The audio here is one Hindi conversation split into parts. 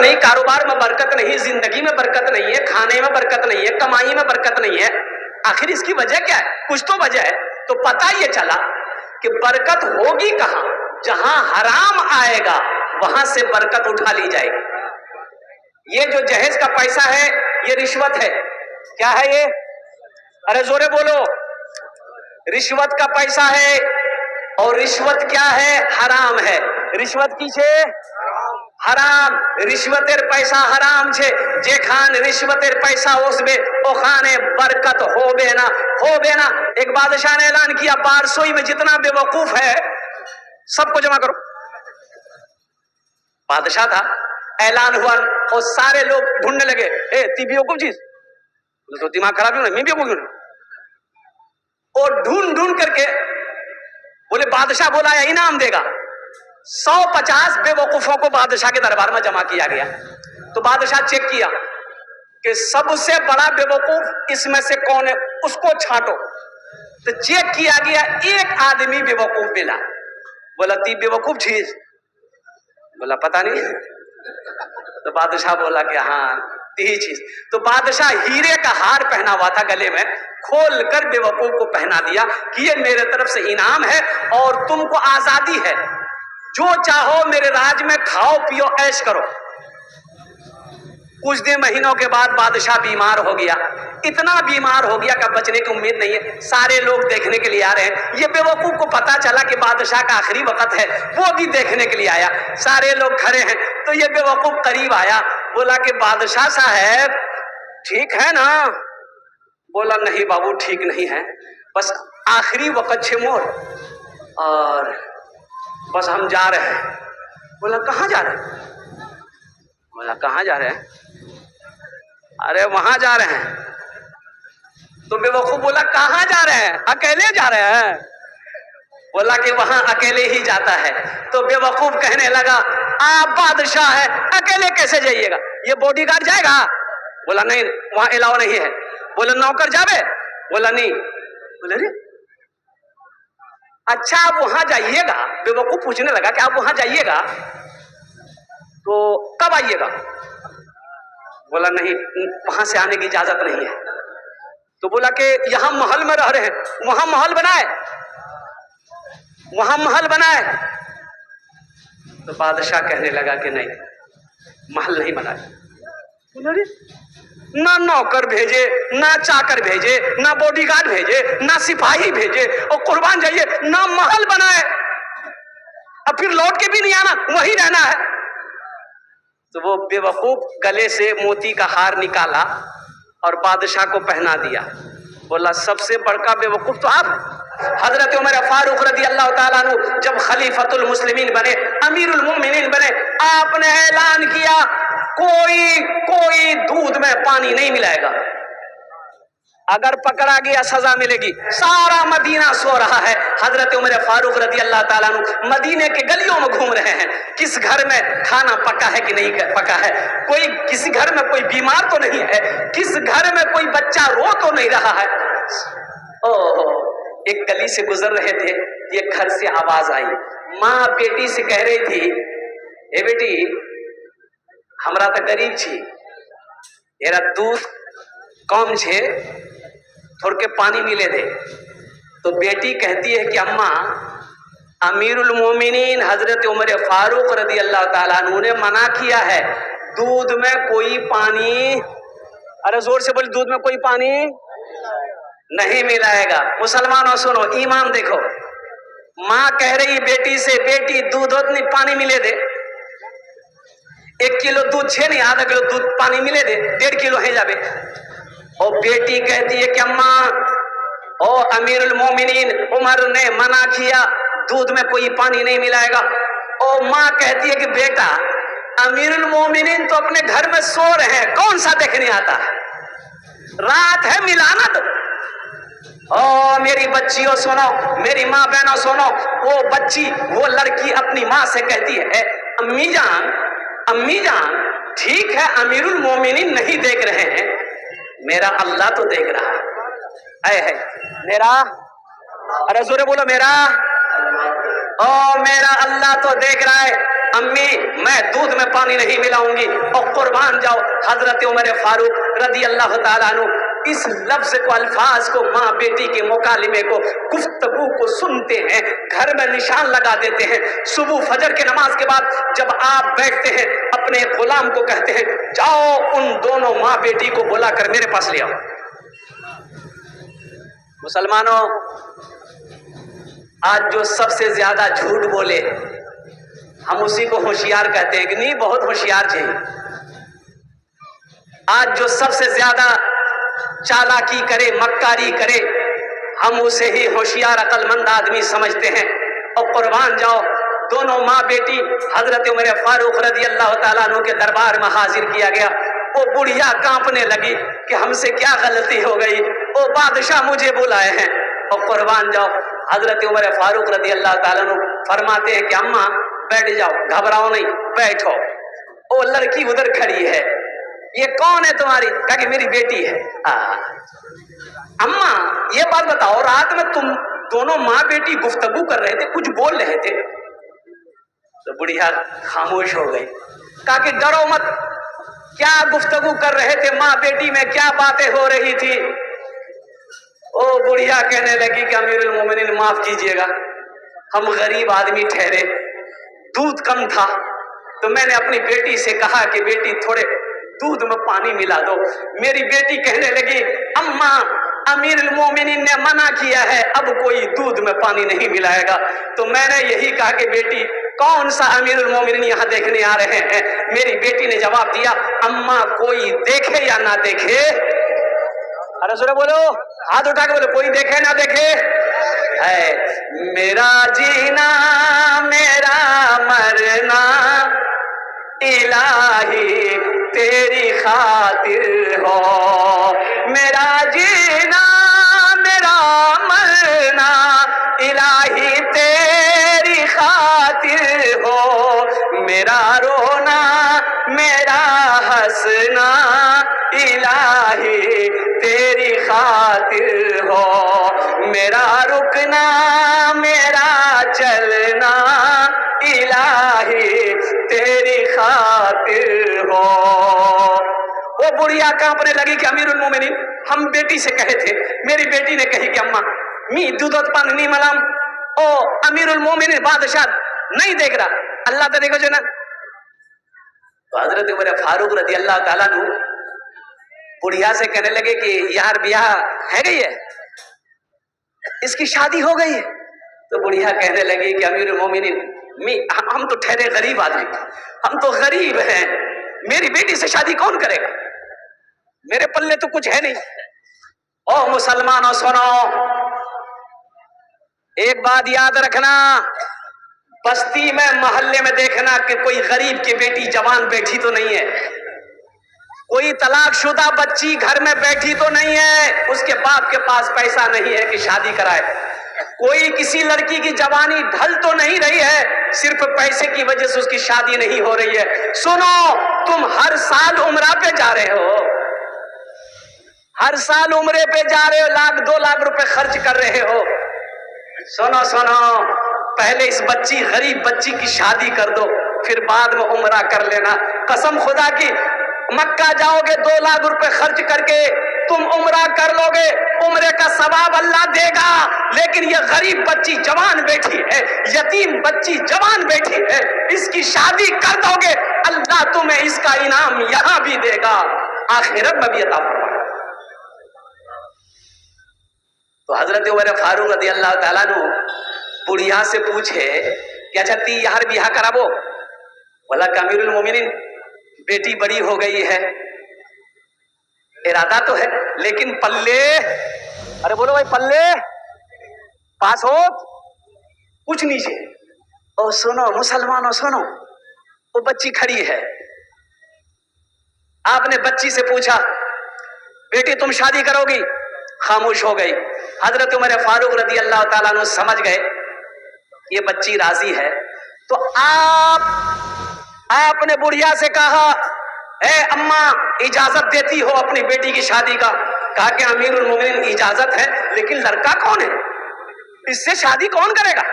नहीं, कारोबार में बरकत नहीं, जिंदगी में बरकत नहीं है, खाने में बरकत नहीं है, कमाई में बरकत नहीं है। आखिर इसकी वजह क्या है? कुछ तो वजह है। तो पता ये चला कि बरकत होगी कहां? जहां हराम आएगा वहां से बरकत उठा ली जाएगी। ये जो जहेज का पैसा है ये रिश्वत है। क्या है ये? अरे जोरे बोलो। रिश्वत का पैसा है। और रिश्वत क्या है? हराम है। रिश्वत की छे हराम। रिश्वतेर पैसा हराम छे। जे खान रिश्वतेर पैसा उसमें ओखाने बरकत होबे ना। एक बादशाह ने ऐलान किया, बारसोई में जितना बेवकूफ है सबको जमा करो। बादशाह था, ऐलान हुआ और सारे लोग ढूंढने लगे, ए ती बेवकूफ चीज तो दिमाग खराब क्यों नहीं, मैं बेवकूफ क्यों? और ढूंढ ढूंढ करके बोले, बादशाह बोला इनाम देगा। 150 बेवकूफों को बादशाह के दरबार में जमा किया गया। तो बादशाह चेक किया कि सबसे बड़ा बेवकूफ इसमें से कौन है, उसको छांटो। तो चेक किया गया, एक आदमी बेवकूफ मिला। बोला ती बेवकूफ चीज? बोला पता नहीं। तो बादशाह बोला कि हाँ ती चीज। तो बादशाह हीरे का हार पहना हुआ था गले में, खोल कर बेवकूफ को पहना दिया कि ये मेरे तरफ से इनाम है और तुमको आजादी है, जो चाहो मेरे राज में खाओ पियो ऐश करो। कुछ दिन महीनों के बाद बादशाह बीमार हो गया। इतना बीमार हो गया कि बचने की उम्मीद नहीं है। सारे लोग देखने के लिए आ रहे हैं। ये बेवकूफ को पता चला कि बादशाह का आखिरी वक्त है, वो भी देखने के लिए आया। सारे लोग खड़े हैं तो ये बेवकूफ करीब आया, बोला कि बादशाह साहब ठीक है ना? बोला नहीं बाबू ठीक नहीं है, बस आखिरी वक्त छे मोर और बस हम जा रहे हैं। बोला कहाँ जा रहे हैं? बोला कहाँ जा रहे हैं? अरे वहां जा रहे हैं। तो बेवकूफ बोला कहाँ जा रहे हैं? अकेले जा रहे हैं? बोला कि वहां अकेले ही जाता है। तो बेवकूफ कहने लगा, आप बादशाह है, अकेले कैसे जाइएगा? ये बॉडीगार्ड जाएगा? बोला नहीं, वहां अलाउ नहीं है। बोला नौकर जावे? बोला नहीं। बोले रे अच्छा आप वहां जाइएगा? बेवकूफ पूछने लगा कि आप वहां जाइएगा तो कब आइएगा? बोला नहीं, वहां से आने की इजाजत नहीं है। तो बोला कि यहां महल में रह रहे हैं, वहां महल बनाए, वहां महल बनाए। तो बादशाह कहने लगा कि नहीं, महल नहीं बनाए। बोला ना नौकर भेजे, ना चाकर भेजे, ना बॉडीगार्ड भेजे, ना सिपाही भेजे और कुर्बान जाइए, ना महल बनाए, अब फिर लौट के भी नहीं आना, वहीं रहना है। तो वो बेवकूफ गले से मोती का हार निकाला और बादशाह को पहना दिया। बोला सबसे बड़का बेवकूफ तो आप। हजरत उमर फारूक रदी अल्लाह ताला अन्हु जब खलीफतुल मुस्लिमीन बने, अमीरुल मोमिनीन बने, आपने ऐलान किया कोई दूध में पानी नहीं मिलाएगा, अगर पकड़ा गया सजा मिलेगी। सारा मदीना सो रहा है। हजरत उमर फारूक रदी अल्लाह ताला अन्हु मदीने के गलियों में घूम रहे हैं, किस घर में खाना पका है कि नहीं पका है, कोई किसी घर में कोई बीमार तो नहीं है, किस घर में कोई बच्चा रो तो नहीं रहा है। ओहो, एक गली से गुजर रहे थे, एक घर से आवाज आई। माँ बेटी से कह रही थी, ए बेटी हमरा तो गरीब छी, एरा दूध कम छे, थोड़ के पानी मिले दे। तो बेटी कहती है कि अम्मा अमीरुल मोमिनीन हजरत उमर फारूक रदी अल्लाह ताला अन्हु ने मना किया है दूध में कोई पानी, अरे जोर से बोल, दूध में कोई पानी नहीं मिलाएगा। मुसलमानों सुनो, ईमान देखो, माँ कह रही बेटी से, बेटी दूध नहीं पानी मिले दे, 1 किलो दूध छे नहीं, आधा किलो दूध पानी मिले दे, 1.5 किलो है जावे। और बेटी कहती है कि अम्मा ओ अमीरुल मोमिनीन उमर ने मना किया दूध में कोई पानी नहीं मिलाएगा। और माँ कहती है कि बेटा अमीरुल मोमिनीन तो अपने घर में सो रहे हैं, कौन सा देखने आता है, रात है मिलाना तो। ओ मेरी बच्चियों सुनो, मेरी माँ बहनों सुनो, वो बच्ची वो लड़की अपनी माँ से कहती है अम्मी जान ठीक है अमीरुल मोमिनीन नहीं देख रहे हैं, मेरा अल्लाह तो देख रहा है। मेरा, अरे जोरे बोलो, मेरा अल्लाह तो देख रहा है। अम्मी मैं दूध में पानी नहीं मिलाऊंगी। और कुर्बान जाओ हजरत उमर फारूक रदी अल्लाह ताला अन्हु इस लफ्ज को, अल्फाज को, माँ बेटी के मुकालिमे को, गुफ्तगू को सुनते हैं, घर में निशान लगा देते हैं। सुबह फजर के नमाज के बाद जब आप बैठते हैं अपने गुलाम को कहते हैं जाओ उन दोनों माँ बेटी को बुलाकर मेरे पास ले आओ। मुसलमानों, आज जो सबसे ज्यादा झूठ बोले हम उसी को होशियार कहते हैं कि नहीं, बहुत होशियार जी। आज जो सबसे ज्यादा चालाकी करे, मक्कारी करे, हम उसे ही होशियार अक्लमंद आदमी समझते हैं। और कुर्बान जाओ दोनों माँ बेटी हजरत उमर फारूक रजी अल्लाह ताला अन्हु के दरबार में हाजिर किया गया। वो बुढ़िया कांपने लगी कि हमसे क्या गलती हो गई, ओ बादशाह मुझे बुलाए हैं। और कुर्बान जाओ हजरत उमर फारूक रजी अल्लाह ताला अन्हु फरमाते हैं कि अम्मा बैठ जाओ, घबराओ नहीं, बैठो। ओ लड़की उधर खड़ी है, ये कौन है तुम्हारी? कहा कि मेरी बेटी है। अम्मा ये बात बताओ, रात में तुम दोनों माँ बेटी गुफ्तगू कर रहे थे, कुछ बोल रहे थे? तो बुढ़िया खामोश हो गई। कहा कि डरो मत, क्या गुफ्तगू कर रहे थे माँ बेटी में, क्या बातें हो रही थी? ओ बुढ़िया कहने लगी कि अमीरुल मोमिनीन माफ कीजिएगा, हम गरीब आदमी ठहरे, दूध कम था तो मैंने अपनी बेटी से कहा कि बेटी थोड़े दूध में पानी मिला दो। मेरी बेटी कहने लगी अम्मा अमीरुल मोमिनीन ने मना किया है, अब कोई दूध में पानी नहीं मिलाएगा। तो मैंने यही कहा कि बेटी कौन सा अमीरुल मोमिनीन यहाँ देखने आ रहे हैं? मेरी बेटी ने जवाब दिया अम्मा कोई देखे या ना देखे, अरे सुनो बोलो, हाथ उठा के बोलो, कोई देखे ना देखे है, मेरा जीना मेरा मरना इलाही तेरी खातिर हो, मेरा जीना मेरा मरना इलाही तेरी खातिर हो, मेरा रोना मेरा हंसना इलाही तेरी खातिर हो, मेरा रुकना मेरा चलना इलाही तेरी खातिर हो। वो बुढ़िया कांपने लगी कि अमीरुल मोमिनीन हम बेटी से कहे थे, मेरी बेटी ने कही कि अम्मा मी दूध पानी नहीं मलाम, ओ अमीरुल मोमिनीन बादशाह नहीं देख रहा, अल्लाह तो देखो जो ना। तो हजरत उमर फारूक रजी अल्लाह ताला अन्हु बुढ़िया से कहने लगे कि यार ब्याह है गई है, इसकी शादी हो गई है। तो बुढ़िया कहने लगी कि अमीरुल मोमिनीन हम तो ठहरे गरीब आदमी, हम तो गरीब हैं, मेरी बेटी से शादी कौन करेगा, मेरे पल्ले तो कुछ है नहीं। ओ मुसलमानों सुनो, एक बात याद रखना, बस्ती में मोहल्ले में देखना कि कोई गरीब की बेटी जवान बैठी तो नहीं है, कोई तलाकशुदा बच्ची घर में बैठी तो नहीं है, उसके बाप के पास पैसा नहीं है कि शादी कराए, कोई किसी लड़की की जवानी ढल तो नहीं रही है, सिर्फ पैसे की वजह से उसकी शादी नहीं हो रही है। सुनो, तुम हर साल उम्रा पे जा रहे हो, हर साल उम्रे पे जा रहे हो, 1-2 लाख रुपए खर्च कर रहे हो। सुनो सुनो, पहले इस बच्ची गरीब बच्ची की शादी कर दो, फिर बाद में उम्रा कर लेना। कसम खुदा की, मक्का जाओगे 2 लाख रुपए खर्च करके तुम उम्रा कर लोगे, उम्रे का सवाब अल्लाह देगा, लेकिन ये गरीब बच्ची जवान बैठी है, यतीम बच्ची जवान बैठी है, इसकी शादी कर दोगे, अल्लाह तुम्हें इसका इनाम यहां भी देगा, आखिरत में भी अता फरमाएगा। तो हजरत उमर फारूक रज़ी अल्लाह ताला अन्हु बुढ़िया से पूछे कि अच्छा ती यार बियाह कराबो? बोला अमीरुल मोमिनीन बेटी बड़ी हो गई है, इरादा तो है, लेकिन पल्ले, अरे बोलो भाई पल्ले पास हो कुछ नीचे। ओ सुनो मुसलमानों सुनो, वो बच्ची खड़ी है, आपने बच्ची से पूछा बेटी तुम शादी करोगी? खामोश हो गई। हजरत उमर फारूक रज़ी अल्लाह ताला अन्हु समझ गए ये बच्ची राजी है, तो आपने बुढ़िया से कहा ए अम्मा इजाजत देती हो अपनी बेटी की शादी का? कहा कि अमीरुल मोमिनीन इजाजत है, लेकिन लड़का कौन है, इससे शादी कौन करेगा?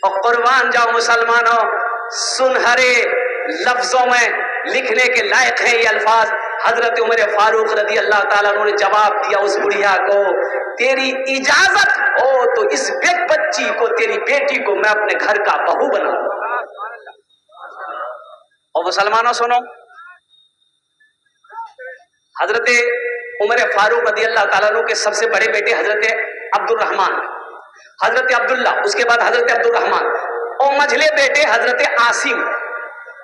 और कुर्बान जाओ मुसलमानों, सुनहरे लफ्जों में लिखने के लायक है ये अल्फाज। हजरत उमर फारूक रदी अल्लाह ताला अन्हु ने जवाब दिया उस बुढ़िया को, तेरी इजाजत हो तो इस बच्ची को, तेरी बेटी को मैं अपने घर का बहू बना दूं। और मुसलमानों सुनो, हजरत उमर फारूक रदी अल्लाह ताला अन्हु के सबसे बड़े बेटे हजरत अब्दुल रहमान, हजरत अब्दुल्ला, उसके बाद हजरत अब्दुल रहमान, और मझले बेटे हजरत आसिम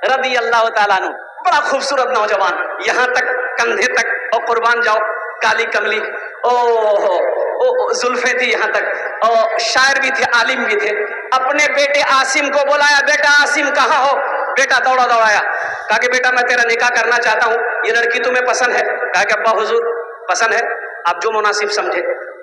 रदी अल्लाह ताला अन्हु। बड़ा खूबसूरत नौजवान, यहां तक कंधे तक, और कुर्बान जाओ काली कमली, ओ जुल्फे थी यहां तक, और शायर भी थे, आलिम भी थे। अपने बेटे आसिम को बुलाया, बेटा आसिम कहाँ हो? बेटा दौड़ा दौड़ाया, कहा कि बेटा मैं तेरा निकाह करना चाहता हूं, ये लड़की तुम्हें पसंद है? कहा कि अब्बा हुजूर पसंद है, आप जो मुनासिब समझे।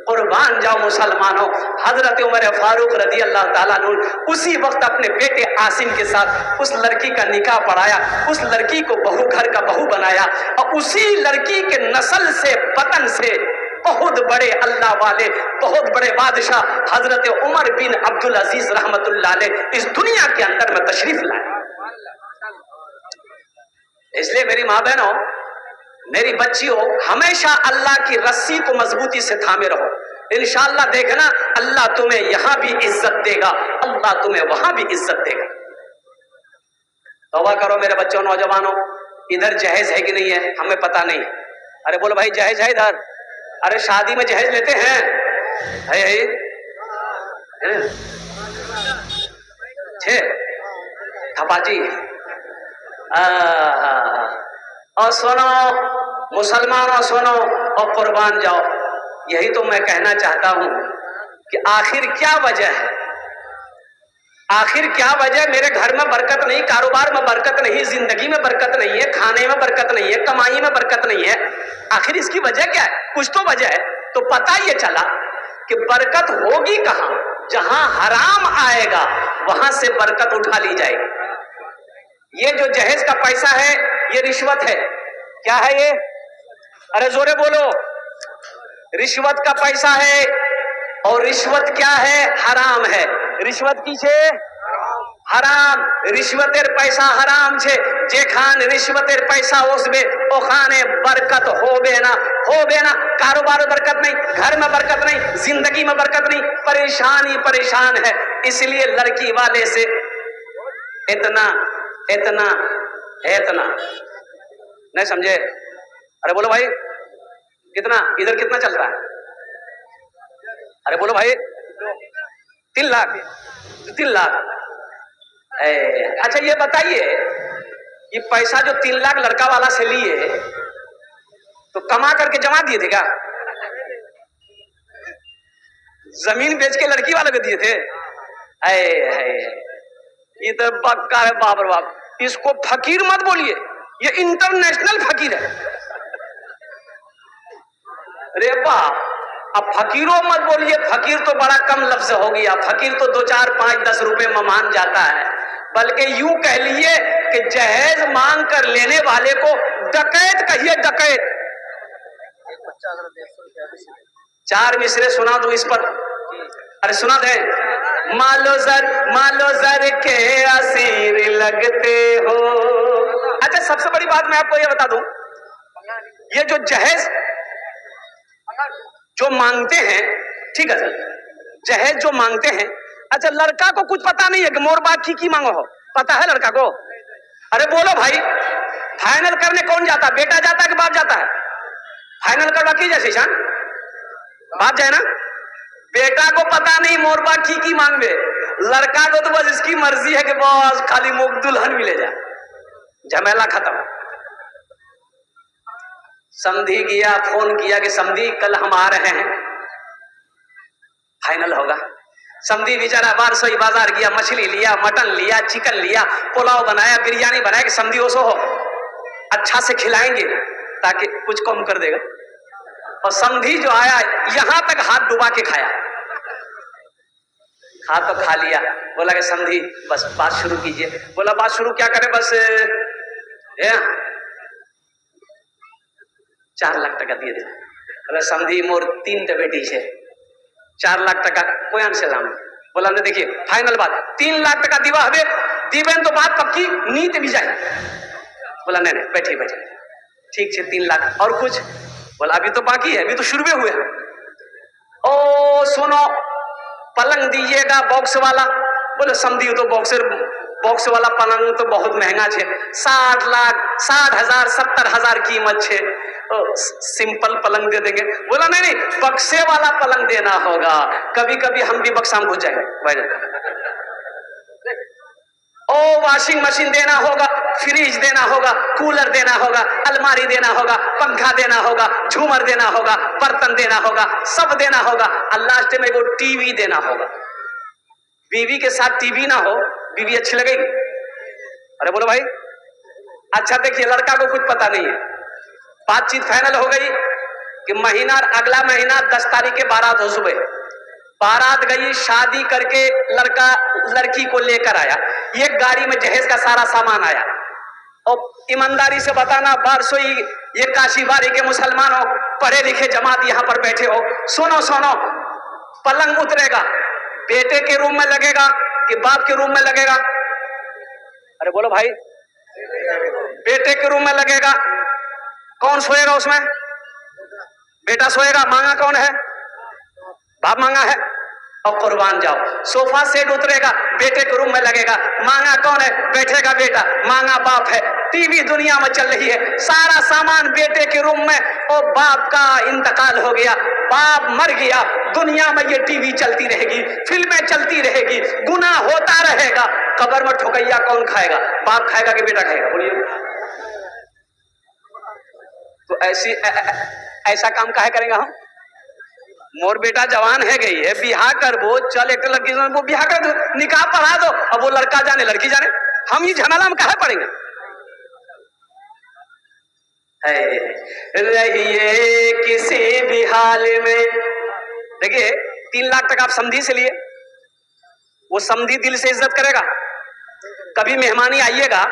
कुर्बान जाओ मुसलमानों, हजरत उमर फारूक रदी अल्लाह ताला अन्हु उसी वक्त अपने बेटे आसिम के साथ उस लड़की का निकाह पढ़ाया, उस लड़की को बहू, घर का बहू बनाया, और उसी लड़की के नस्ल से, वतन से बहुत बड़े अल्लाह वाले, बहुत बड़े बादशाह हजरत उमर बिन अब्दुल अजीज रहमतुल्लाह अलैह इस दुनिया के अंदर में तशरीफ लाए। इसलिए मेरी माँ बहनों, मेरी बच्चियों, हमेशा अल्लाह की रस्सी को मजबूती से थामे रहो। इंशाअल्लाह देखना, अल्लाह तुम्हें यहां भी इज्जत देगा, अल्लाह तुम्हें वहां भी इज्जत देगा। तौबा करो मेरे बच्चों, नौजवानों, इधर जहेज है कि नहीं है हमें पता नहीं। अरे बोलो भाई जहेज है इधर? अरे शादी में जहेज लेते हैं, है? थपाजी। और सुनो मुसलमानों, सुनो और कुर्बान जाओ, यही तो मैं कहना चाहता हूं कि आखिर क्या वजह है, आखिर क्या वजह? मेरे घर में बरकत नहीं, कारोबार में बरकत नहीं, जिंदगी में बरकत नहीं है, खाने में बरकत नहीं है, कमाई में बरकत नहीं है। आखिर इसकी वजह क्या है? कुछ तो वजह है। तो पता ये चला कि बरकत होगी कहां? जहां हराम आएगा वहां से बरकत उठा ली जाएगी। ये जो जहेज का पैसा है ये रिश्वत है। क्या है ये? अरे जोरे बोलो, रिश्वत का पैसा है। और रिश्वत क्या है? हराम है। रिश्वत की छे हराम, रिश्वतेर पैसा हराम छे। जे खान रिश्वतेर पैसा ओसबे ओखाने बरकत होबे ना, होबे ना। कारोबार में बरकत नहीं, घर में बरकत नहीं, जिंदगी में बरकत नहीं, परेशानी परेशान है। इसलिए लड़की वाले से इतना इतना इतना नहीं समझे? अरे बोलो भाई कितना, इधर कितना चल रहा है? अरे बोलो भाई 3 लाख, 3 लाख। अच्छा ये बताइए, ये पैसा जो 3 लाख लड़का वाला से लिए तो कमा करके जमा दिए थे क्या? जमीन बेच के लड़की वाले को दिए थे? ये तो पक्का है। बाप रे बाप, इसको फकीर मत बोलिए, ये इंटरनेशनल फकीर है। अरे बाप, अब फकीरों मत बोलिए, फकीर तो बड़ा कम लफ्ज हो गया। फकीर तो 2, 4, 5, 10 रुपए में मान जाता है। बल्कि यूं कह लिए कि जहेज मांग कर लेने वाले को डकैत कहिए, डकैत। 4 मिसरे सुना दो इस पर। अरे सुना दे। मालो जर के असीर लगते हो। अच्छा सबसे बड़ी बात मैं आपको ये बता दूं, ये जो जहेज जो मांगते हैं, ठीक है सर, जहेज जो मांगते हैं, अच्छा लड़का को कुछ पता नहीं है कि मोर बाप की मांगो हो? पता है लड़का को? अरे बोलो भाई, फाइनल करने कौन जाता? बेटा जाता है कि बाप जाता है? फाइनल करवा की जैसे शान बाप जाए ना। बेटा को पता नहीं मोर बाप की मांगवे, लड़का को तो बस इसकी मर्जी है कि बस खाली मुख दुल्हन मिले जाए, झमेला खत्म। समधी गया, फोन किया कि समधी कल हम आ रहे हैं, फाइनल होगा। समधी बेचारा बारसोई बाजार गया, मछली लिया, मटन लिया, चिकन लिया, पुलाव बनाया, बिरयानी बनाया कि समधी ओसो हो अच्छा से खिलाएंगे ताकि कुछ कम कर देगा। और समधी जो आया यहां तक हाथ डुबा के खाया, खा तो खा लिया। बोला कि समधी बस बात शुरू कीजिए। बोला बात शुरू क्या करें, बस 4 लाख टका दिए दे। बोला समधी मोर 3 बेटी है, 4 लाख टका कोई आंसर लाम। बोला ने देखिए फाइनल बात 3 लाख टका दीवा हवे, दी बहन तो बात पक्की, नीत भी जाए। बोला नहीं नहीं बैठिए बैठिए, ठीक है 3 लाख और कुछ? बोला अभी तो बाकी है, अभी तो शुरू हुए। ओ सुनो, पलंग दीजिएगा बॉक्स वाला। बोले समझी तो बॉक्स वाला पलंग तो बहुत महंगा छे, 60 लाख 60,000 70,000 कीमत छे, तो सिंपल पलंग दे देंगे। बोला नहीं नहीं बक्से वाला पलंग देना होगा, कभी कभी हम भी बक्सा में घुस जाएंगे। ओ वॉशिंग मशीन देना होगा, फ्रिज देना होगा, कूलर देना होगा, अलमारी देना होगा, पंखा देना होगा, झूमर देना होगा, बर्तन देना होगा, सब देना होगा, और लास्ट में वो टीवी देना होगा। बीवी के साथ टीवी ना हो, बीवी अच्छी लगेगी? अरे बोलो भाई। अच्छा देखिए, लड़का को कुछ पता नहीं है, बातचीत फाइनल हो गई कि महीना, अगला महीना 10 तारीख के बारात हो, सुबह बारात गई, शादी करके लड़का लड़की को लेकर आया, एक गाड़ी में जहेज का सारा सामान आया। और ईमानदारी से बताना बारसोई, ये काशीबारी के मुसलमानों, पढ़े लिखे जमात यहां पर बैठे हो, सुनो सुनो, पलंग उतरेगा, बेटे के रूम में लगेगा कि बाप के रूम में लगेगा? अरे बोलो भाई। बेटे के रूम में लगेगा। कौन सोएगा उसमें? बेटा सोएगा। मांगा कौन है? बाप मांगा है। और कुर्बान जाओ, सोफा सेट उतरेगा, बेटे के रूम में लगेगा, मांगा कौन है? बैठेगा बेटा, मांगा बाप है। टीवी दुनिया में चल रही है, सारा सामान बेटे के रूम में, और बाप का इंतकाल हो गया, बाप मर गया, दुनिया में ये टीवी चलती रहेगी, फिल्में चलती रहेगी, गुनाह होता रहेगा, कब्र में ठोकैया कौन खाएगा? बाप खाएगा कि बेटा खाएगा? बोलिए। तो ऐसा काम काहे करेंगे हम? मोर बेटा जवान है गई है, बिहार कर वो, चल एक लड़की को बिहार कर दो, निकाह पढ़ा दो, अब वो लड़का जाने लड़की जाने, हम ये झमेला में काहे पड़ेंगे? रहिए किसी भी हाल में। देखिए 3 लाख तक आप समधी से लिए, वो समधी दिल से इज्जत करेगा, कभी मेहमानी आइएगा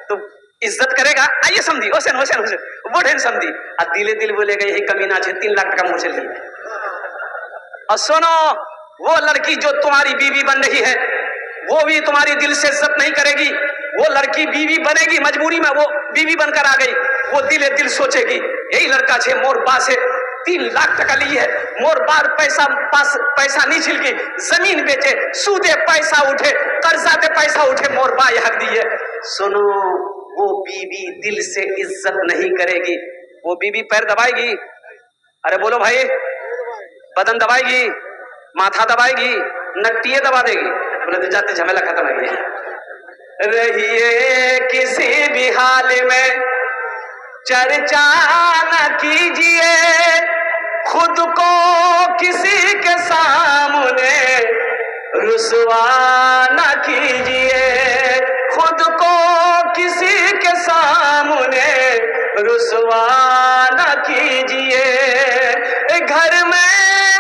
तो इज्जत करेगा, आइए समधी, हुसैन हुसैन हुसैन, वो ढेर समधी, और दिले दिल बोलेगा यही कमीना छे, 3 लाख टका मुझे लिए। और सुनो, वो लड़की जो तुम्हारी बीवी बन रही है, वो भी तुम्हारी दिल से इज्जत नहीं करेगी, वो लड़की बीवी बनेगी, मजबूरी में वो बीवी बनकर आ गई, वो दिले दिल सोचेगी यही लड़का छे मोर पास है, 3 लाख टका ली है, मोर बार पैसा नहीं छिलकी, जमीन बेचे, सूदे पैसा उठे, कर्जा दे पैसा उठे, मोर बा हक दिए। सुनो, वो बीवी दिल से इज्जत नहीं करेगी, वो बीवी पैर दबाएगी, अरे बोलो भाई, बदन दबाएगी, माथा दबाएगी, नट्टिए दबा देगी, बोले तो जाते झमेला खत्म हो गया। रहिए किसी भी हाल में, चर्चा न कीजिए, खुद को किसी के सामने रुसवा न कीजिए, खुद को किसी के सामने रुसवा न कीजिए, घर में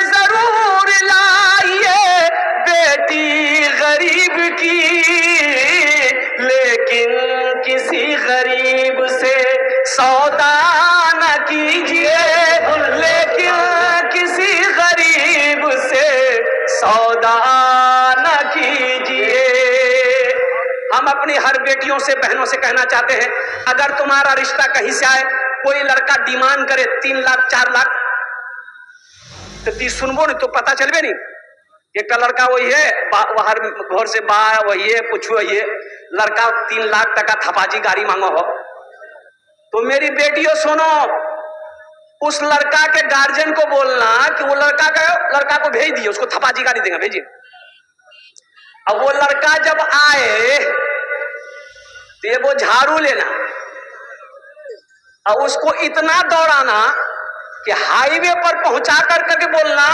जरूर लाइए बेटी गरीब की, लेकिन किसी गरीब से सौदा न कीजिए, लेकिन किसी गरीब से सौदा न कीजिए। हम अपनी हर बेटियों से, बहनों से कहना चाहते हैं, अगर तुम्हारा रिश्ता कहीं से आए, कोई लड़का डिमांड करे 3 लाख 4 लाख, तो ती सुनबो नहीं तो पता चलबे नहीं, एक लड़का वही है, बाहर घर से बाहर वही है, कुछ वही है, लड़का 3 लाख टका थपाची गाड़ी मांगो हो, तो मेरी बेटियों सुनो, उस लड़का के गार्जियन को बोलना कि वो लड़का को भेज दिए, उसको थपाची गाड़ी देंगे, भेजिए। अब वो लड़का जब आए तो ये वो झाड़ू लेना और उसको इतना दौड़ाना कि हाईवे पर पहुंचा करके बोलना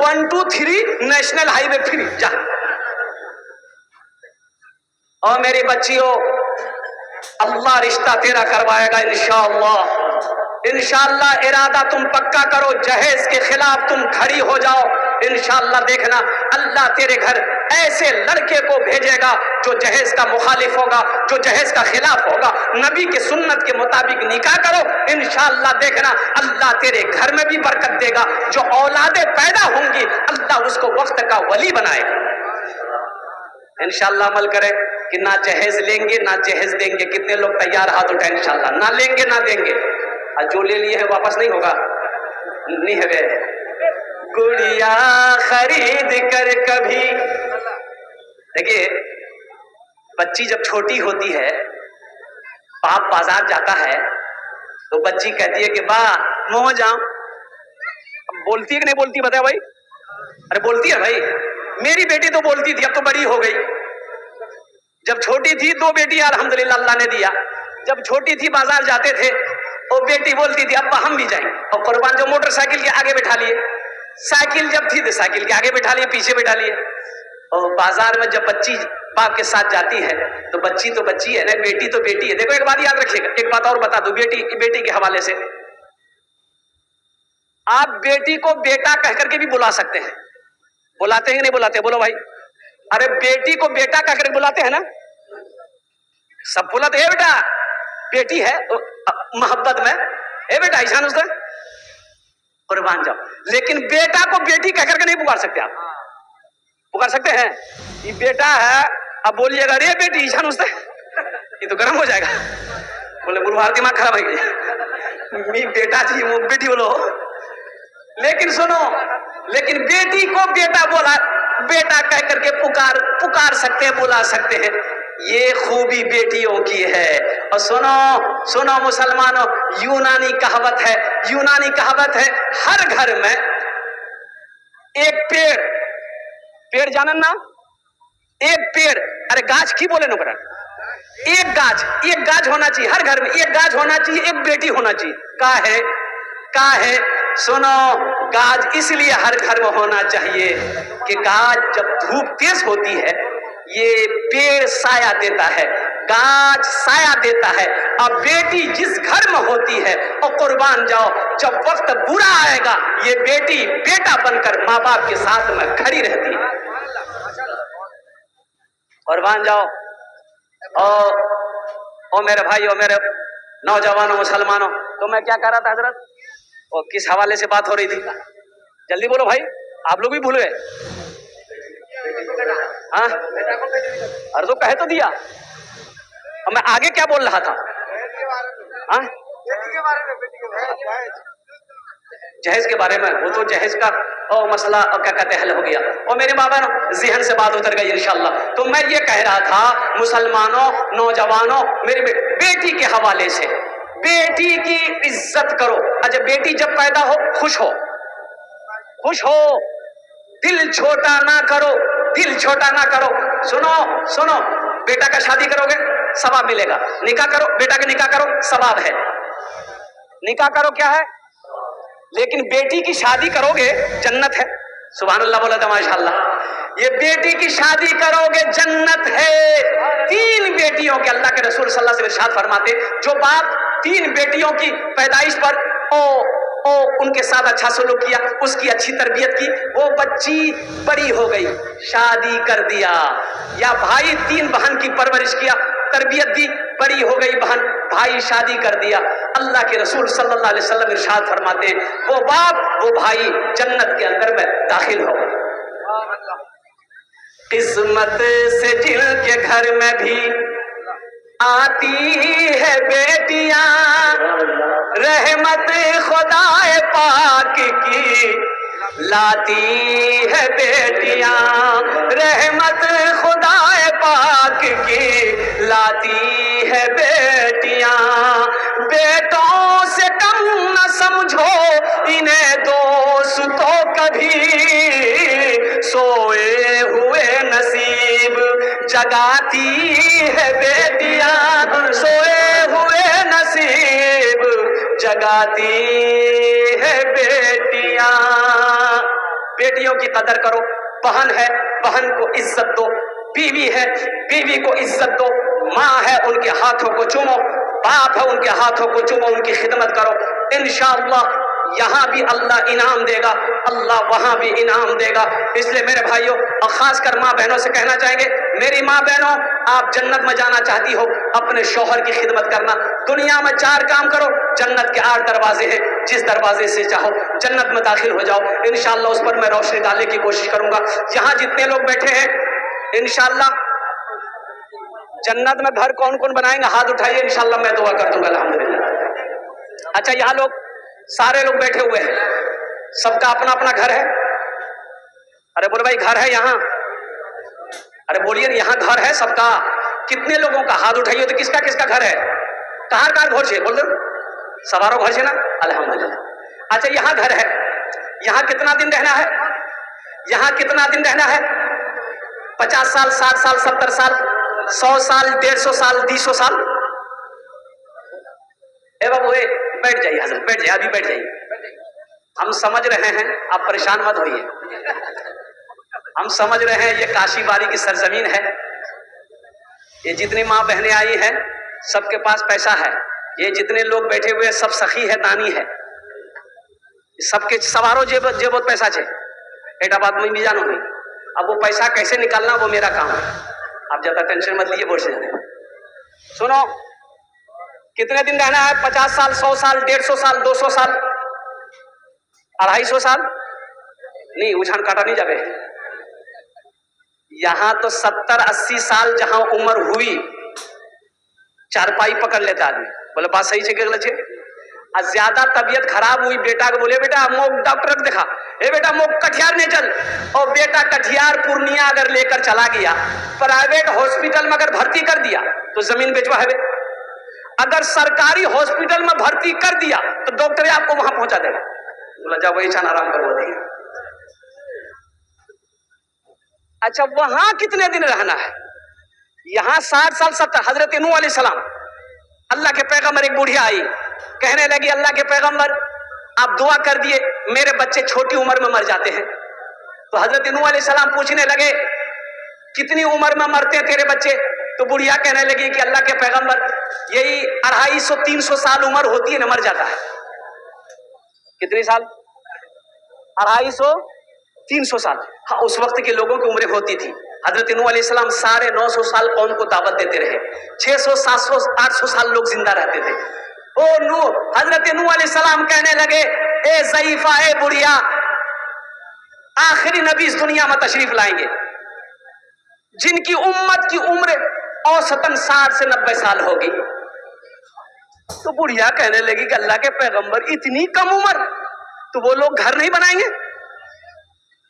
1 2 3 नेशनल हाईवे फ्री जा। और मेरी बच्चियों, अल्लाह रिश्ता तेरा करवाएगा इंशाअल्लाह। इंशाअल्लाह इरादा तुम पक्का करो, जहेज के खिलाफ तुम खड़ी हो जाओ, इंशाअल्लाह देखना अल्लाह तेरे घर ऐसे लड़के को भेजेगा जो जहेज का मुखालिफ होगा, जो जहेज का खिलाफ होगा। नबी के सुन्नत के मुताबिक निकाह करो, इंशाअल्लाह देखना अल्लाह तेरे घर में भी बरकत देगा। जो औलादे पैदा होंगी अल्लाह उसको वक्त का वली बनाएगा। इंशाल्लाह अमल करें कि ना जहेज लेंगे ना जहेज देंगे। कितने लोग तैयार, हाथ उठाए इंशाल्लाह। ना लेंगे ना देंगे, और जो ले लिए हैं वापस नहीं होगा, नहीं है वे। गुड़िया खरीद कर कभी, देखिए बच्ची जब छोटी होती है, बाप बाजार जाता है तो बच्ची कहती है कि बा मोह जाऊं। बोलती है कि नहीं बोलती, बताओ भाई? अरे बोलती है भाई। मेरी बेटी तो बोलती थी, अब तो बड़ी हो गई। जब छोटी थी 2 बेटी अल्हम्दुलिल्लाह अल्लाह ने दिया। जब छोटी थी बाजार जाते थे, वो बेटी बोलती थी अब्बा हम भी जाएंगे। और कुर्बान जो मोटरसाइकिल के आगे बैठा लिए, साइकिल जब थी तो साइकिल के आगे बैठा लिए, पीछे बैठा लिए। और बाजार में जब बच्ची बाप के साथ जाती है तो बच्ची है ना, बेटी तो बेटी है। देखो एक बात याद रखिएगा, एक बात और बता दूं बेटी के हवाले से। आप बेटी को बेटा कह करके भी बुला सकते हैं। बुलाते हैं कि नहीं बुलाते? बोलो भाई। अरे बेटी को बेटा कह करके बुलाते हैं ना, सब बुलाते हैं। बेटा बेटी है मोहब्बत में, ए बेटा ईशान उसका कुर्बान जाओ। लेकिन बेटा को बेटी कह करके नहीं पुकार सकते। आप पुकार सकते हैं? ये बेटा है, अब बोलिएगा रे बेटी ईशान उसका, ये तो गर्म हो जाएगा। बोले बुलवार दिमाग खराब है, मी बेटा जी वो बेटी बोलो। लेकिन सुनो, लेकिन बेटी को बेटा बोला, बेटा कह करके पुकार सकते हैं, बुला सकते हैं। ये खूबी बेटियों की है। और सुनो मुसलमानों, यूनानी कहावत है, हर घर में एक पेड़ जानन ना, एक पेड़, अरे गाछ की बोले नो करण, एक गाछ होना चाहिए हर घर में, एक गाछ होना चाहिए, एक बेटी होना चाहिए। का है सुनो, गाछ इसलिए हर घर में होना चाहिए कि गाछ जब धूप तेज होती है, ये पेड़ साया देता है, गाछ साया देता है। अब बेटी जिस घर में होती है, और कुर्बान जाओ जब वक्त बुरा आएगा, ये बेटी बेटा बनकर माँ बाप के साथ में खड़ी रहती है। कुर्बान जाओ। ओ मेरे भाई, मेरे नौजवानों मुसलमानों, तो मैं क्या कह रहा था हजरत, और किस हवाले से बात हो रही थी? जल्दी बोलो भाई, आप लोग भी भूल गए। हाँ अरे तो कहे तो दिया, और मैं आगे क्या बोल रहा था? हाँ जहेज के बारे में। वो तो जहेज का मसला क्या कहते हैं हल हो गया, और मेरे बाबा ज़हन से बात उतर गई इंशाल्लाह। तो मैं ये कह रहा था मुसलमानों, नौजवानों, मेरी बेटी के हवाले से, बेटी की इज्जत करो। अच्छा बेटी जब पैदा हो खुश हो, दिल छोटा ना करो। सुनो, बेटा का शादी करोगे सवाब मिलेगा, निकाह करो, बेटा का निकाह करो सवाब है, निकाह करो क्या है, लेकिन बेटी की शादी करोगे जन्नत है। सुभान अल्लाह बोला था माशाअल्लाह। ये बेटी की शादी करोगे जन्नत है। 3 बेटियों के अल्लाह के रसूल सल्लल्लाहु अलैहि वसल्लम इरशाद फरमाते, जो बाप 3 बेटियों की पैदाइश पर उनके साथ अच्छा सलूक किया, उसकी अच्छी तरबियत की, वो बच्ची बड़ी हो गई, शादी कर दिया। या भाई 3 बहन की परवरिश किया, तरबियत दी, बड़ी हो गई बहन, भाई शादी कर दिया। अल्लाह के रसूल सल्लल्लाहु अलैहि वसल्लम इरशाद फरमाते हैं, वो बाप वो भाई जन्नत के अंदर में दाखिल हो गए। किस्मत से जिनके घर में भी आती है बेटियां, रहमत खुदाए पाक की लाती है बेटियां, रहमत खुदाए पाक की लाती है बेटियां। बेटों से कम न समझो इन्हें दोस्तों कभी, सोए हुए नसीब जगाती है बेटियां, सोए हुए नसीब जगाती है बेटियां। बेटियों की कदर करो। बहन है, बहन को इज्जत दो। बीवी है, बीवी को इज्जत दो। माँ है, उनके हाथों को चूमो। बाप है, उनके हाथों को चूमो, उनकी खिदमत करो। इंशाअल्लाह यहाँ भी अल्लाह इनाम देगा, अल्लाह वहां भी इनाम देगा। इसलिए मेरे भाइयों और खासकर माँ बहनों से कहना चाहेंगे, मेरी माँ बहनों, आप जन्नत में जाना चाहती हो, अपने शौहर की खिदमत करना। दुनिया में 4 काम करो, जन्नत के 8 दरवाजे हैं, जिस दरवाजे से चाहो जन्नत में दाखिल हो जाओ। इंशाअल्लाह उस पर मैं रोशनी डालने की कोशिश करूंगा। यहाँ जितने लोग बैठे हैं इंशाअल्लाह जन्नत में घर कौन कौन बनाएंगे? हाथ उठाइए, इंशाल्लाह मैं दुआ कर दूंगा। अल्हम्दुलिल्लाह। अच्छा, यहाँ लोग सारे लोग बैठे हुए हैं, सबका अपना अपना घर है। अरे बोलो भाई, घर है यहाँ? अरे बोलिए, यहाँ घर है सबका? कितने लोगों का? हाथ उठाइए तो किसका किसका घर है? कहाँ कहाँ घर से बोल दो, सवारों घर से ना, अल्हम्दुलिल्लाह। अच्छा, यहाँ घर है, यहाँ कितना दिन रहना है? यहाँ कितना दिन रहना है? 50 साल, 60 साल, 70 साल, 100 साल, 150 साल, 200 साल? ए बाबू, बैठ जाइए हजरत, बैठ जाइए, अभी बैठ जाइए। हम समझ रहे हैं, आप परेशान मत होइए। हम समझ रहे हैं ये काशी बारी की सरजमीन है, ये जितनी माँ बहनें आई हैं सबके पास पैसा है, ये जितने लोग बैठे हुए हैं सब सखी है, दानी है, सबके सवारों जेब जेबोत पैसा छे। एटा बात मैं भी जानू नहीं। अब वो पैसा कैसे निकालना वो मेरा काम है, आप ज्यादा टेंशन मत लीजिए, बोल से जाने। सुनो, कितने दिन रहना है? 50 साल, 100 साल, 150 साल, 200 साल, 250 साल? नहीं, उछान काटा नहीं जावे। यहां तो 70-80 साल जहां उम्र हुई, चारपाई पकड़ लेता आदमी। बोले बात सही है, गलत है? ज्यादा तबीयत खराब हुई, बेटा को बोले बेटा मोक डॉक्टर दिखा, ए बेटा मोक कटिहार नहीं चल, और बेटा कटिहार पूर्णिया अगर लेकर चला गया, प्राइवेट हॉस्पिटल में अगर भर्ती कर दिया तो जमीन बेचवा है। अगर सरकारी हॉस्पिटल में भर्ती कर दिया तो डॉक्टर आपको वहां पहुंचा देगा। बोला जाओ वही छान आराम करवा दिया। अच्छा, वहां कितने दिन रहना है? यहां 60 साल 70। हजरत नूह अलैहिस्सलाम, अल्लाह के पैगंबर, एक बुढ़िया आई, कहने लगी अल्लाह के पैगंबर आप दुआ कर दिए, मेरे बच्चे छोटी उम्र में मर जाते हैं। तो हजरत नूह अलैहिस्सलाम पूछने लगे कितनी उम्र में मरते हैं तेरे बच्चे? तो बुढ़िया कहने लगी कि अल्लाह के पैगंबर यही 250-300 साल उम्र होती है ना, मर जाता है। कितनी साल? 250-300 साल। हाँ, उस वक्त के लोगों की उम्रें होती थी। हजरत नूह अलैहिस्सलाम 950 साल कौम को दावत देते रहे, 600, 700, 800 साल लोग जिंदा रहते थे। ओ नूह, हजरत नूह अलैहिस्सलाम कहने लगे ए ज़ईफा, ए बुढ़िया, आखिरी नबी इस दुनिया में तशरीफ लाएंगे जिनकी उम्मत की उम्र औसतन 60 से 90 साल होगी। तो बुढ़िया कहने लगी कि अल्लाह के पैगंबर इतनी कम उम्र, तो वो लोग घर नहीं बनाएंगे?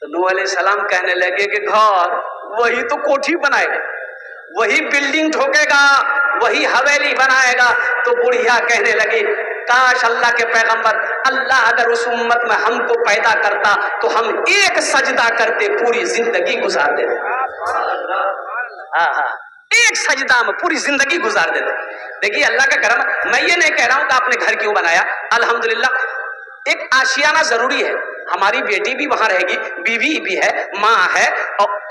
तो नूह अलैहिस्सलाम कहने लगे कि घर वही तो कोठी बनाएगा, वही बिल्डिंग ठोकेगा, वही हवेली बनाएगा। तो बुढ़िया कहने लगी काश अल्लाह के पैगंबर, अल्लाह अगर उस उम्मत में हमको पैदा करता तो हम एक सजदा करते पूरी जिंदगी गुजार देते। हाँ हाँ, एक सजदा में पूरी जिंदगी गुजार देते। देखिए अल्लाह का करम, मैं ये नहीं कह रहा हूं कि आपने घर क्यों बनाया, अल्हम्दुलिल्लाह एक आशियाना जरूरी है। हमारी बेटी भी वहां रहेगी, बीवी भी है, माँ है,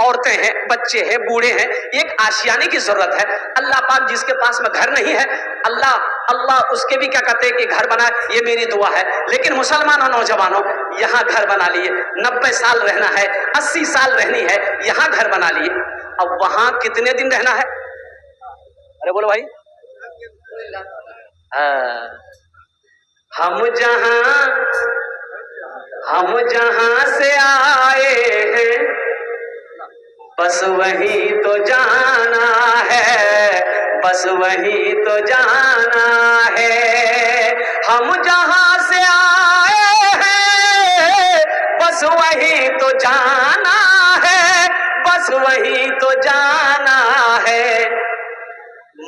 औरतें हैं, बच्चे हैं, बूढ़े हैं, एक आशियाने की जरूरत है। अल्लाह पाक जिसके पास में घर नहीं है, अल्लाह अल्लाह उसके भी क्या कहते हैं कि घर बनाए, ये मेरी दुआ है। लेकिन मुसलमानों, नौजवानों, यहाँ घर बना लिए, 90 साल रहना है, 80 साल रहनी है, यहाँ घर बना लिए। अब वहां कितने दिन रहना है? अरे बोलो भाई। हम जहां से आए हैं बस वहीं तो जाना है, बस वहीं तो जाना है। हम जहां से आए हैं बस वहीं तो जाना है, बस वहीं तो जाना है।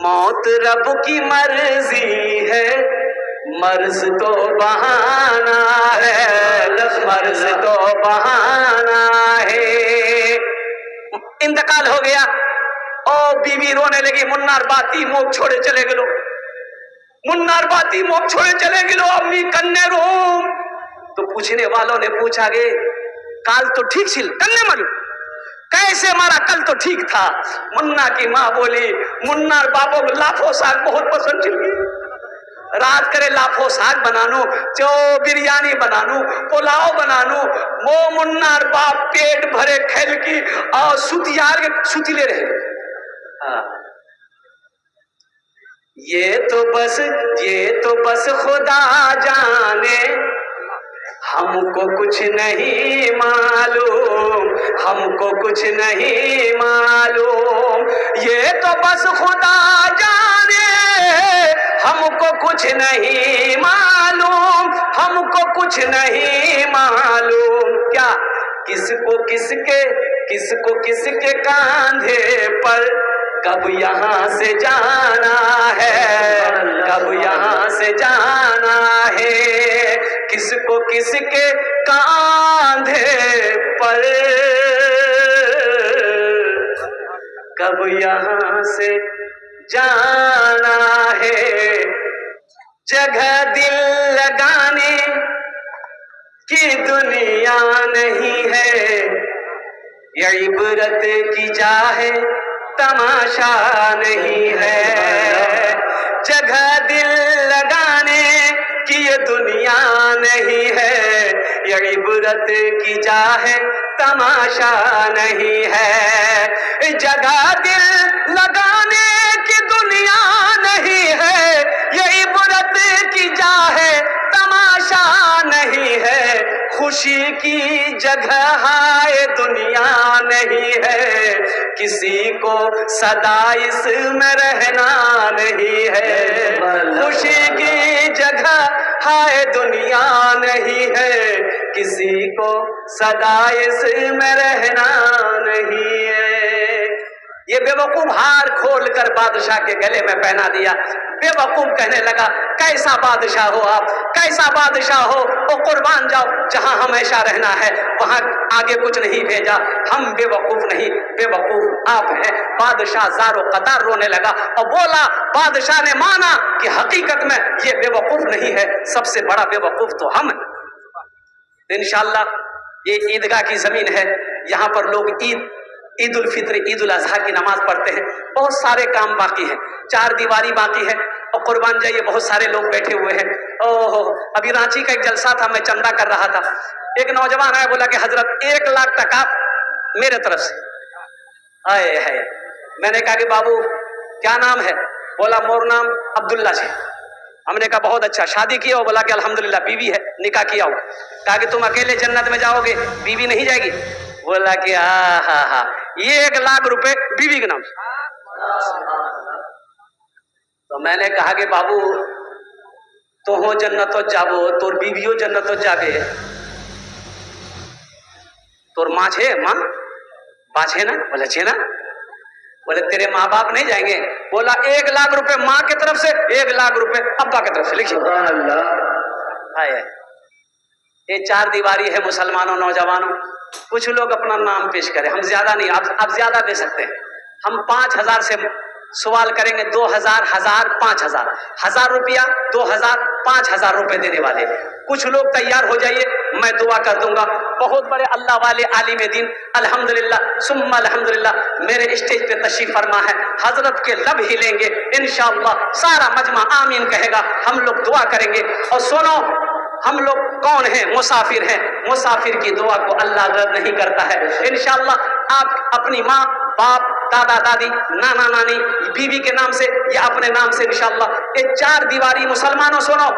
मौत रब की मर्जी है, मर्ज तो बहाना है, मर्ज तो बहाना है। इंतकाल हो गया, ओ बीवी रोने लगी, मुन्नार बाती मोक छोड़े चले गलो, मुन्नार बाती मोक छोड़े चले गलो, अम्मी कन्ने रोम। तो पूछने वालों ने पूछा गे काल तो ठीक छिल, कन्ने मरू कैसे मारा? कल तो ठीक था। मुन्ना की माँ बोली मुन्नार बाबो को लाफो साग बहुत पसंद छिल, रात करे लाफो साग बनानू, चो बिरयानी बनानू, पुलाव बनानू, वो मुन्नार बाप पेट भरे खेल की और सुतियार के सुतिले रहे। ये तो बस खुदा जाने हमको कुछ नहीं मालूम, हमको कुछ नहीं मालूम, ये तो बस खुदा जाने, हमको कुछ नहीं मालूम, हमको कुछ नहीं मालूम। क्या किसको किसके कांधे पर कब यहाँ से जाना है, कब यहाँ से जाना है, किसको किसके कांधे पर कब यहाँ से जाना है। जगह दिल लगाने की दुनिया नहीं है, ये इबरत की चाहे तमाशा नहीं है। जगह दिल लगाने की ये दुनिया नहीं है, ये इबरत की चाहे तमाशा नहीं है। जगह दिल लगाने की दुनिया नहीं है, ये इबरत की चाहे तमाशा नहीं है। खुशी की जगह हाय दुनिया नहीं है, किसी को सदा इसमें रहना नहीं है। खुशी की जगह हाय दुनिया नहीं है, किसी को सदा इसमें रहना नहीं है। ये बेवकूफ हार खोल कर बादशाह के गले में पहना दिया। बेवकूफ कहने लगा, कैसा बादशाह हो आप, कैसा बादशाह हो, वो कुर्बान जाओ, जहां हमेशा रहना है वहां आगे कुछ नहीं भेजा। हम बेवकूफ नहीं, बेवकूफ आप हैं। बादशाह ज़ारो कतार रोने लगा और बोला, बादशाह ने माना कि हकीकत में ये बेवकूफ नहीं है, सबसे बड़ा बेवकूफ तो हम हैं। इंशाअल्लाह ये ईदगाह की जमीन है, यहाँ पर लोग ईद उल फित्र, ईद उल अजहा की नमाज पढ़ते हैं। बहुत सारे काम बाकी हैं, चार दीवारी बाकी है और कुर्बान जाइए बहुत सारे लोग बैठे हुए हैं। ओहो, अभी रांची का एक जलसा था, मैं चंदा कर रहा था, एक नौजवान आया, बोला कि हजरत 1 लाख टका मेरे तरफ से आए है। मैंने कहा कि बाबू क्या नाम है? बोला मोर नाम अब्दुल्ला है। हमने कहा बहुत अच्छा, शादी किया हो? बोला कि अल्हम्दुलिल्लाह बीवी है, निकाह किया हो। कहा कि तुम अकेले जन्नत में जाओगे, बीवी नहीं जाएगी? बोला कि हा, ये 1 लाख रुपए बीवी के नाम से। तो मैंने कहा कि बाबू तो हो जन्नतो जाबो, तोर बीवियो जन्नतो जाबे, तोर माँ छे, माँ बाछे ना? बोले छे ना। बोले तेरे माँ बाप नहीं जाएंगे? बोला 1 लाख रुपए माँ की तरफ से, 1 लाख रुपए अब्बा की तरफ से। लिखिए ये चार दीवारी है मुसलमानों, नौजवानों। कुछ लोग अपना नाम पेश करें, हम ज्यादा नहीं, आप ज्यादा दे सकते हैं। हम 5000 से सवाल करेंगे, 2000, 1000, 5000, 1000 रुपया, 2000, 5000 रुपए देने वाले कुछ लोग तैयार हो जाइए, मैं दुआ कर दूंगा। बहुत बड़े अल्लाह वाले आलिम दीन अल्हम्दुलिल्लाह सुम्मा अल्हम्दुलिल्लाह मेरे स्टेज पे तशरीफ फरमा है, हजरत के लब हिलेंगे इंशाअल्लाह, सारा मजमा आमीन कहेगा, हम लोग दुआ करेंगे। और सुनो, हम लोग कौन हैं? मुसाफिर हैं। मुसाफिर की दुआ को अल्लाह रद्द नहीं करता है। इंशाअल्लाह आप अपनी माँ बाप, दादा दादी, नाना नानी, बीवी के नाम से या अपने नाम से इंशाअल्लाह ये चार दीवारी, मुसलमानों सुनो,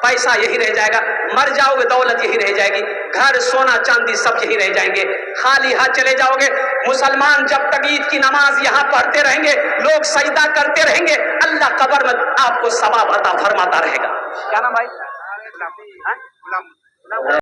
पैसा यही रह जाएगा, मर जाओगे दौलत यही रह जाएगी, घर सोना चांदी सब यही रह जाएंगे, खाली हाथ चले जाओगे। मुसलमान जब तक ईद की नमाज यहाँ पढ़ते रहेंगे, लोग सजदा करते रहेंगे, अल्लाह कब्र में आपको सवाब अता फरमाता रहेगा। क्या नाम भाई?